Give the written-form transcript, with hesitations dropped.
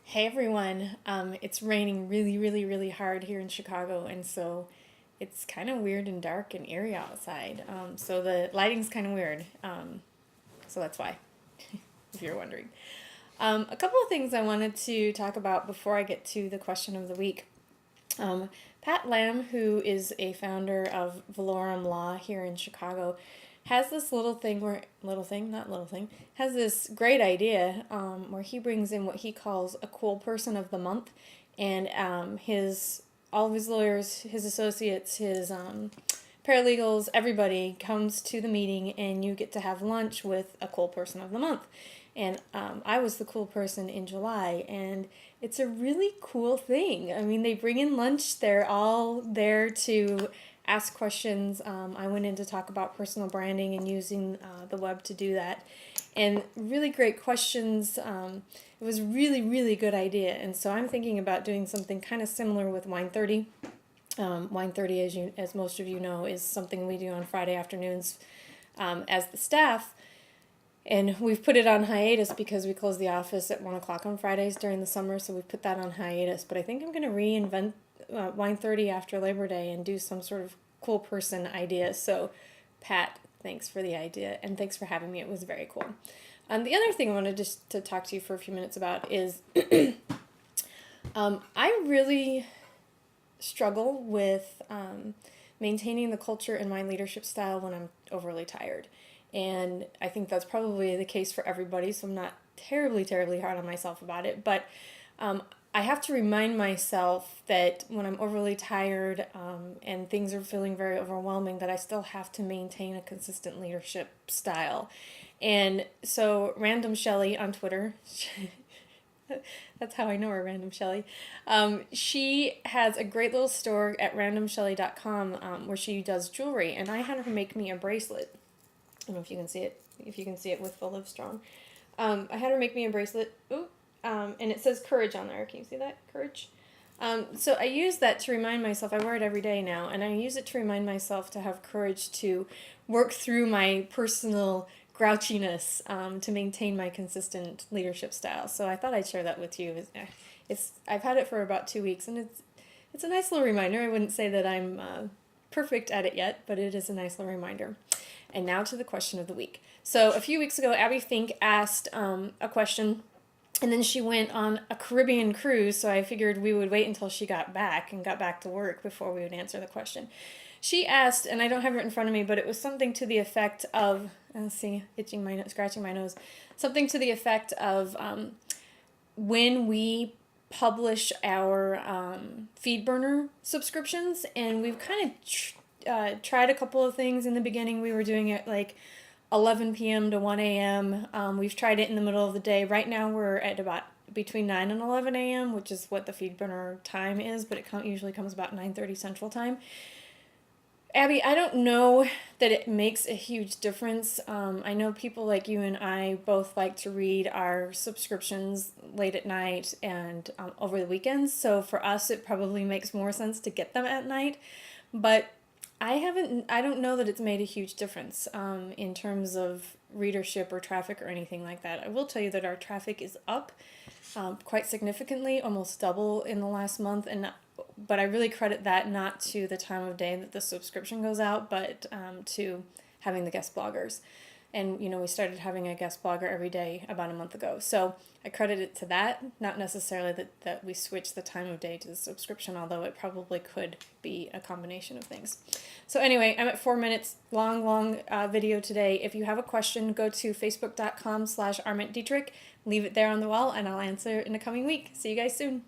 Hey everyone, it's raining really hard here in Chicago, and so it's kind of weird and dark and eerie outside. So the lighting's kind of weird, so that's why, if you're wondering. A couple of things I wanted to talk about before I get to the question of the week. Pat Lamb, who is a founder of Valorum Law here in Chicago, has this has this great idea where he brings in what he calls a cool person of the month, and all of his lawyers, his associates, his paralegals, everybody comes to the meeting, and you get to have lunch with a cool person of the month. And I was the cool person in July, and it's a really cool thing. I mean, they bring in lunch, they're all there to ask questions. I went in to talk about personal branding and using the web to do that. And really great questions. It was really good idea. And so I'm thinking about doing something kind of similar with Wine 30. Wine 30, as most of you know, is something we do on Friday afternoons as the staff. And we've put it on hiatus because we close the office at 1 o'clock on Fridays during the summer, so we've put that on hiatus. But I think I'm going to reinvent Wine 30 after Labor Day and do some sort of cool person idea. So, Pat, thanks for the idea, and thanks for having me. It was very cool. The other thing I wanted just to talk to you for a few minutes about is I really struggle with maintaining the culture in my leadership style when I'm overly tired. And I think that's probably the case for everybody, so I'm not terribly hard on myself about it. But I have to remind myself that when I'm overly tired and things are feeling very overwhelming, that I still have to maintain a consistent leadership style. And so Random Shelley on Twitter, that's how I know her, Random Shelley. She has a great little store at randomshelley.com where she does jewelry, and I had her make me a bracelet. I don't know if you can see it. If you can see it with the Live Strong. I had her make me a bracelet. And it says courage on there. Can you see that? Courage. So I use that to remind myself. I wear it every day now, and I use it to remind myself to have courage to work through my personal grouchiness to maintain my consistent leadership style. So I thought I'd share that with you. I've had it for about 2 weeks, and it's a nice little reminder. I wouldn't say that I'm perfect at it yet, but it is a nice little reminder. And now to the question of the week. So a few weeks ago, Abby Fink asked a question, and then she went on a Caribbean cruise, so I figured we would wait until she got back to work before we would answer the question. She asked, and I don't have it in front of me, but it was something to the effect of, scratching my nose, something to the effect of when we publish our Feedburner subscriptions, and we've kind of tried a couple of things. In the beginning, we were doing it like 11 p.m. to 1 a.m. We've tried it in the middle of the day. Right now, we're at about between 9 and 11 a.m., which is what the Feedburner time is, but it usually comes about 9:30 Central Time. Abby, I don't know that it makes a huge difference. I know people like you and I both like to read our subscriptions late at night and over the weekends, so for us, it probably makes more sense to get them at night, but I don't know that it's made a huge difference in terms of readership or traffic or anything like that. I will tell you that our traffic is up quite significantly, almost double in the last month, but I really credit that not to the time of day that the subscription goes out, but to having the guest bloggers. And, we started having a guest blogger every day about a month ago. So I credit it to that, not necessarily that we switched the time of day to the subscription, although it probably could be a combination of things. So anyway, I'm at 4 minutes, long video today. If you have a question, go to facebook.com/ArmentDietrich, leave it there on the wall, and I'll answer in the coming week. See you guys soon.